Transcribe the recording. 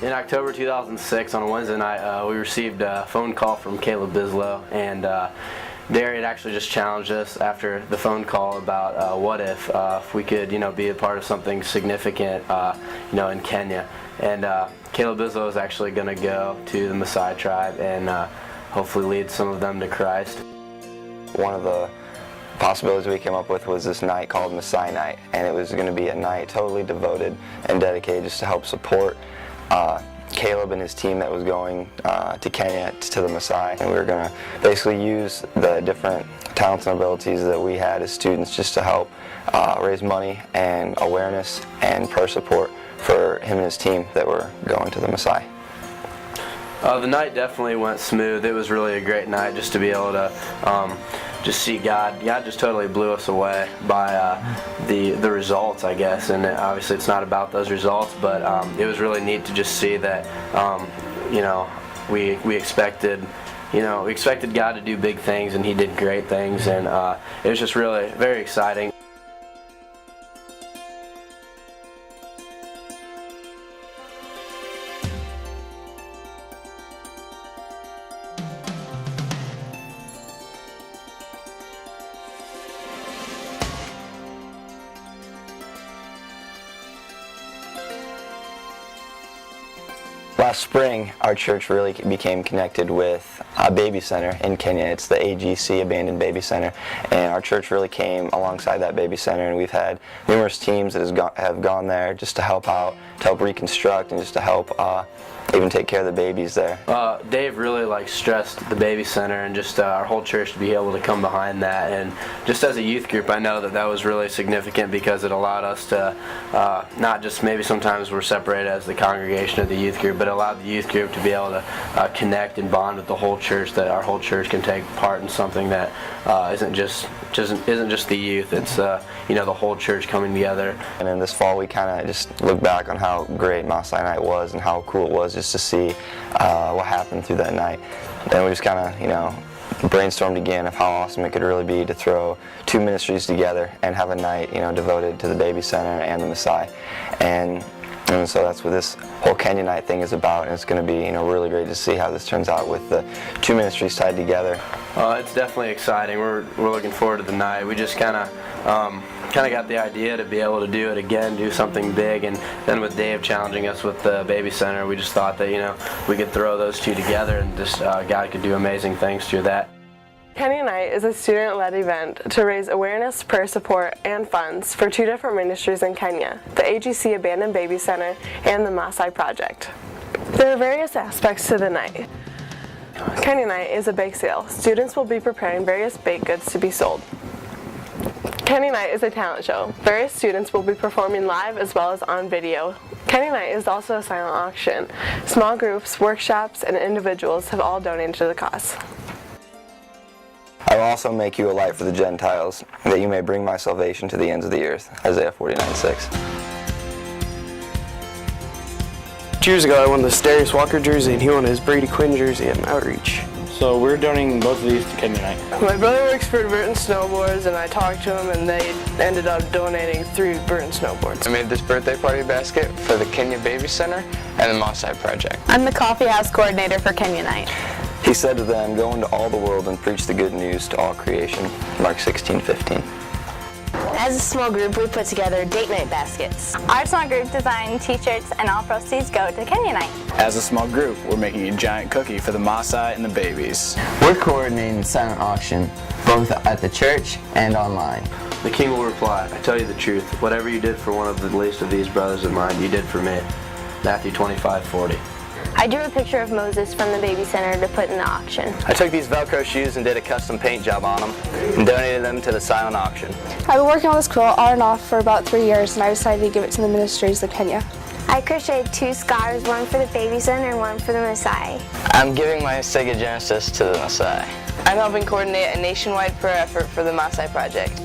In October 2006, on a Wednesday night, we received a phone call from Caleb Bislow, and Derry had actually just challenged us after the phone call about what if we could, be a part of something significant, in Kenya. And Caleb Bislow is actually going to go to the Maasai tribe and hopefully lead some of them to Christ. One of the possibilities we came up with was this night called Maasai Night, and it was going to be a night totally devoted and dedicated just to help support Caleb and his team that was going to Kenya to the Maasai. And we were going to basically use the different talents and abilities that we had as students just to help raise money and awareness and prayer support for him and his team that were going to the Maasai. The night definitely went smooth. It was really a great night just to be able to just see God. God just totally blew us away by the results, I guess. And obviously it's not about those results, but it was really neat to just see that, we expected God to do big things, and He did great things, and it was just really very exciting. Last spring, our church really became connected with a baby center in Kenya. It's the AGC Abandoned Baby Center, and our church really came alongside that baby center, and we've had numerous teams that have gone there just to help out, to help reconstruct, and just to help even take care of the babies there. Dave really stressed the baby center and just our whole church to be able to come behind that, and just as a youth group I know that was really significant because it allowed us to not just maybe sometimes we're separated as the congregation of the youth group, but it allowed the youth group to be able to connect and bond with the whole church, that our whole church can take part in something that isn't just the youth, it's the whole church coming together. And in this fall we kind of just look back on how great Maasai Night was and how cool it was just to see what happened through that night. And we just kind of brainstormed again of how awesome it could really be to throw two ministries together and have a night devoted to the baby center and the Maasai. And so that's what this whole Kenya Night thing is about, and it's going to be really great to see how this turns out with the two ministries tied together. It's definitely exciting. We're looking forward to the night. We just kind of got the idea to be able to do it again, do something big, and then with Dave challenging us with the baby center, we just thought that we could throw those two together and just God could do amazing things through that. Kenya Night is a student-led event to raise awareness, prayer support, and funds for two different ministries in Kenya, the AGC Abandoned Baby Center and the Maasai Project. There are various aspects to the night. Kenya Night is a bake sale. Students will be preparing various baked goods to be sold. Kenya Night is a talent show. Various students will be performing live as well as on video. Kenya Night is also a silent auction. Small groups, workshops, and individuals have all donated to the cause. I will also make you a light for the Gentiles, that you may bring my salvation to the ends of the earth. Isaiah 49:6. 2 years ago I won the Darius Walker jersey and he won his Brady Quinn jersey at Outreach. So we're donating both of these to Kenya Night. My brother works for Burton Snowboards, and I talked to him and they ended up donating 3 Burton Snowboards. I made this birthday party basket for the Kenya Baby Center and the Maasai Project. I'm the coffee house coordinator for Kenya Night. He said to them, "Go into all the world and preach the good news to all creation." Mark 16:15. As a small group, we put together date night baskets. Our small group designed t-shirts, and all proceeds go to Kenya Night. As a small group, we're making a giant cookie for the Maasai and the babies. We're coordinating the silent auction, both at the church and online. The king will reply, "I tell you the truth, whatever you did for one of the least of these brothers of mine, you did for me." Matthew 25:40. I drew a picture of Moses from the baby center to put in the auction. I took these Velcro shoes and did a custom paint job on them and donated them to the silent auction. I've been working on this quilt on and off for about 3 years, and I decided to give it to the ministries of Kenya. I crocheted 2 scarves, one for the baby center and one for the Maasai. I'm giving my Sega Genesis to the Maasai. I'm helping coordinate a nationwide prayer effort for the Maasai Project.